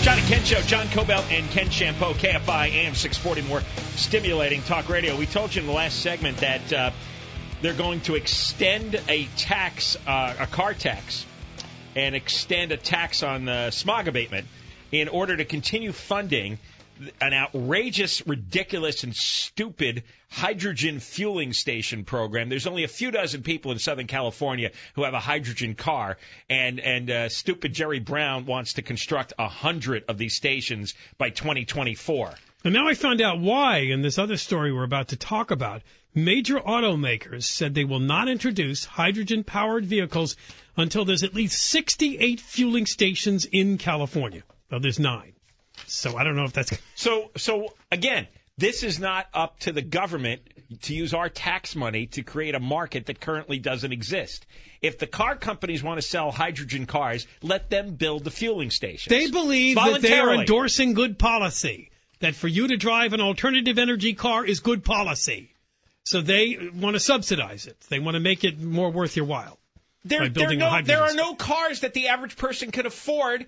John and Ken Show, John Cobell and Ken Shampoo, KFI AM 640, more stimulating talk radio. We told you in the last segment that they're going to extend a tax, a car tax, and extend a tax on smog abatement in order to continue funding an outrageous, ridiculous, and stupid hydrogen fueling station program. There's only a few dozen people in Southern California who have a hydrogen car, and stupid Jerry Brown wants to construct 100 of these stations by 2024. And now I found out why in this other story we're about to talk about. Major automakers said they will not introduce hydrogen-powered vehicles until there's at least 68 fueling stations in California. Well, there's 9. So I don't know if that's... So again, this is not up to the government to use our tax money to create a market that currently doesn't exist. If the car companies want to sell hydrogen cars, let them build the fueling stations. They believe that they are endorsing good policy, that for you to drive an alternative energy car is good policy. So they want to subsidize it. They want to make it more worth your while. There are no cars that the average person can afford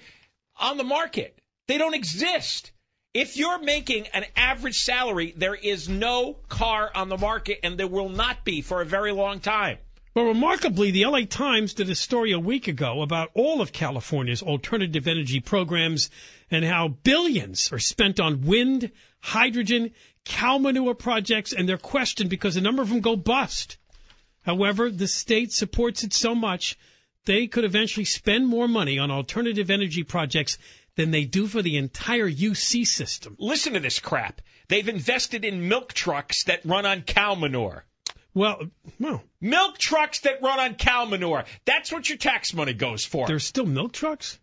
on the market. They don't exist. If you're making an average salary, there is no car on the market, and there will not be for a very long time. Well, remarkably, the LA Times did a story a week ago about all of California's alternative energy programs and how billions are spent on wind, hydrogen, cow manure projects, and they're questioned because a number of them go bust. However, the state supports it so much, they could eventually spend more money on alternative energy projects than they do for the entire UC system. Listen to this crap. They've invested in milk trucks that run on cow manure. Well, milk trucks that run on cow manure. That's what your tax money goes for. There's still milk trucks?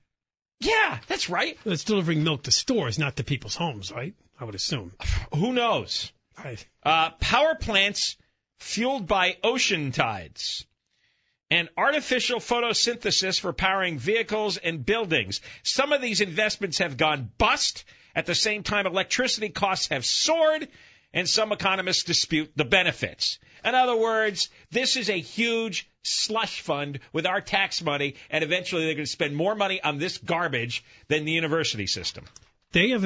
Yeah, that's right. It's delivering milk to stores, not to people's homes, right? I would assume. Who knows? Right. Power plants fueled by ocean tides. And artificial photosynthesis for powering vehicles and buildings. Some of these investments have gone bust. At the same time, electricity costs have soared, and some economists dispute the benefits. In other words, this is a huge slush fund with our tax money, and eventually they're going to spend more money on this garbage than the university system. They have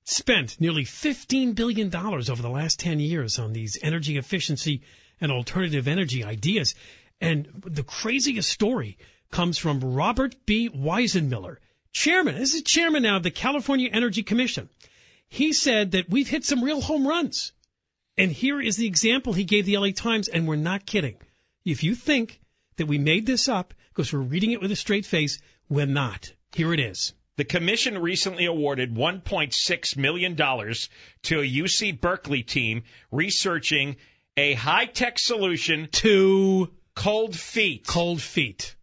spent nearly $15 billion over the last 10 years on these energy efficiency and alternative energy ideas. And the craziest story comes from Robert B. Weisenmiller, this is chairman now of the California Energy Commission. He said that we've hit some real home runs. And here is the example he gave the LA Times, and we're not kidding. If you think that we made this up because we're reading it with a straight face, we're not. Here it is. The commission recently awarded $1.6 million to a UC Berkeley team researching a high-tech solution to cold feet. Cold feet.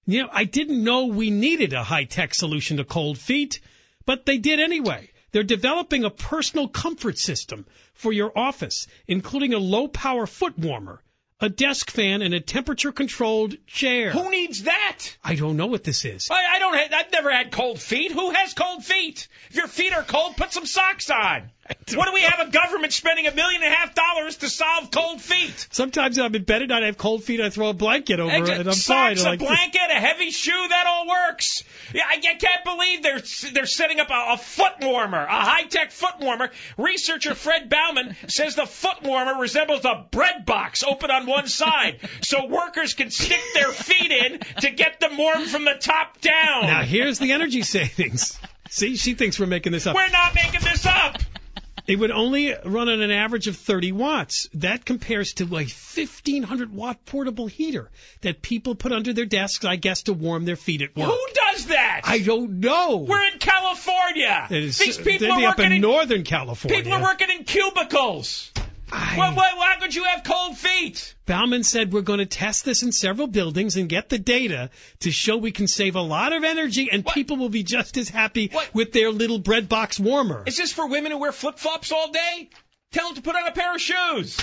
You know, I didn't know we needed a high-tech solution to cold feet, but they did anyway. They're developing a personal comfort system for your office, including a low-power foot warmer, a desk fan, and a temperature-controlled chair. Who needs that? I don't know what this is. I've never had cold feet. Who has cold feet? If your feet are cold, put some socks on. What do we have a government spending $1.5 million to solve cold feet? Sometimes I'm in bed and I have cold feet. I throw a blanket over it and I'm fine. Socks, a blanket, a heavy shoe, that all works. Yeah, I can't believe they're setting up a foot warmer, a high-tech foot warmer. Researcher Fred Bauman says the foot warmer resembles a bread box open on one side, so workers can stick their feet in to get them warm from the top down. Now here's the energy savings. See, she thinks we're making this up. We're not making this up. It would only run on an average of 30 watts. That compares to a 1,500-watt portable heater that people put under their desks, I guess, to warm their feet at work. Who does that? I don't know. We're in California. These people are working in Northern California. People are working in cubicles. Why could you have cold feet? Bauman said we're going to test this in several buildings and get the data to show we can save a lot of energy and people will be just as happy with their little bread box warmer. Is this for women who wear flip-flops all day? Tell them to put on a pair of shoes.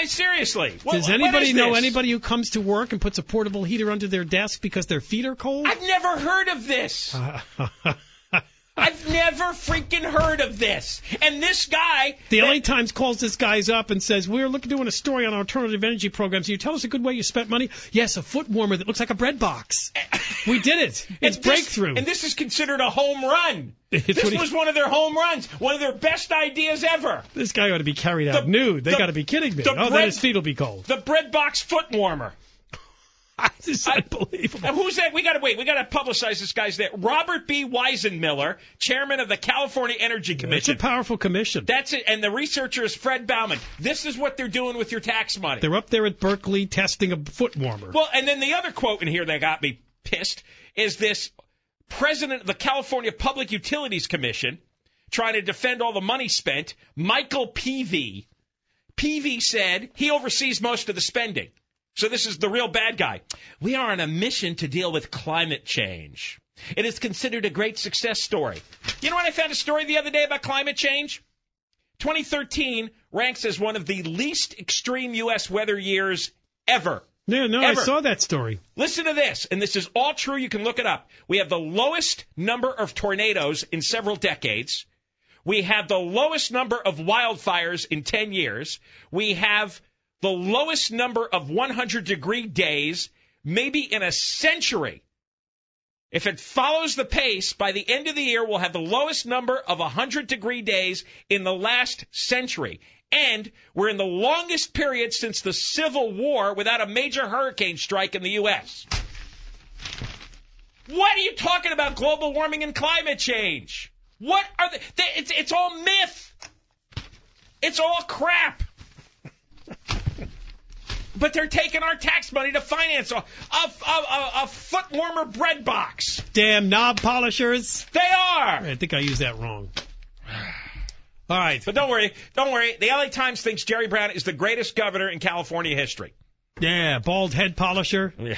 Seriously. Does anybody know anybody who comes to work and puts a portable heater under their desk because their feet are cold? I've never heard of this. I've never freaking heard of this. And this guy... The LA Times calls this guys up and says, we're doing a story on alternative energy programs. Can you tell us a good way you spent money? Yes, a foot warmer that looks like a bread box. We did it. It's breakthrough. And this is considered a home run. This was one of their home runs. One of their best ideas ever. This guy ought to be carried out nude. They got to be kidding me. Then his feet will be cold. The bread box foot warmer. This is unbelievable. Who's that? We got to publicize this guy's name. Robert B. Weisenmiller, chairman of the California Energy Commission. It's a powerful commission. That's it. And the researcher is Fred Baumann. This is what they're doing with your tax money. They're up there at Berkeley testing a foot warmer. Well, and then the other quote in here that got me pissed is this president of the California Public Utilities Commission trying to defend all the money spent, Michael Peavy. Peavy said he oversees most of the spending. So this is the real bad guy. We are on a mission to deal with climate change. It is considered a great success story. You know what? I found a story the other day about climate change. 2013 ranks as one of the least extreme U.S. weather years ever. Yeah, no, ever. I saw that story. Listen to this, and this is all true. You can look it up. We have the lowest number of tornadoes in several decades. We have the lowest number of wildfires in 10 years. We have the lowest number of 100-degree days, maybe in a century. If it follows the pace, by the end of the year, we'll have the lowest number of 100-degree days in the last century. And we're in the longest period since the Civil War without a major hurricane strike in the U.S. What are you talking about, global warming and climate change? What are it's all myth. It's all crap. But they're taking our tax money to finance a foot warmer bread box. Damn knob polishers. They are. I think I used that wrong. All right. But don't worry. The LA Times thinks Jerry Brown is the greatest governor in California history. Yeah, bald head polisher. Yeah.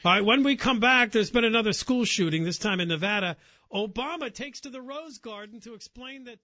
All right, when we come back, there's been another school shooting, this time in Nevada. Obama takes to the Rose Garden to explain that...